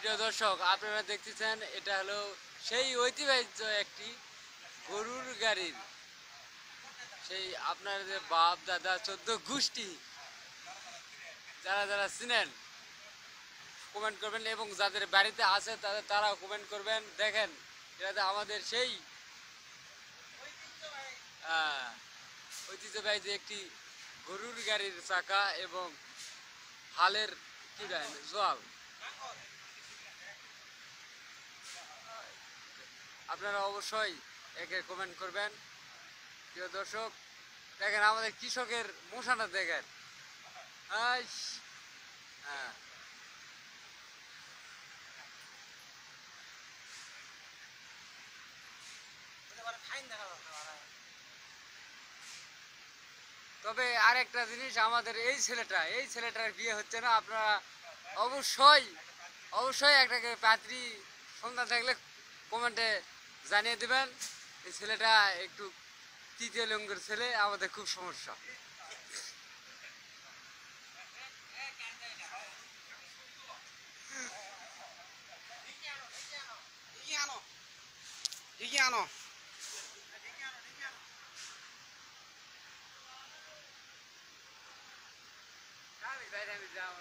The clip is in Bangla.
প্রিয় দর্শক, আপনারা দেখতেছেন এটা হলো সেই ঐতিহ্য একটি গরুর গাড়ির, সেই আপনার যে বাপ দাদা 14 গোষ্ঠী যারা যারা চিনেন কমেন্ট করবেন, এবং যাদের বাড়িতে আছে তারাও কমেন্ট করবেন। দেখেন এটাতে আমাদের সেই ঐতিহ্যবাহী যে একটি গরুর গাড়ির চাকা এবং হালের কি জোয়াল। আপনারা অবশ্যই একে কমেন্ট করবেন। প্রিয় দর্শক, দেখেন আমাদের কৃষকের মশাটা দেখেন। হ্যাঁ, তবে আরেকটা জিনিস, আমাদের এই ছেলেটার বিয়ে হচ্ছে না। আপনারা অবশ্যই অবশ্যই একটাকে পাত্রী সন্তান থাকলে কমেন্টে জানিয়ে দেবেন। এই ছেলেটা একটু তৃতীয় লিঙ্গের ছেলে, আমাদের খুব সমস্যা। আমি যাও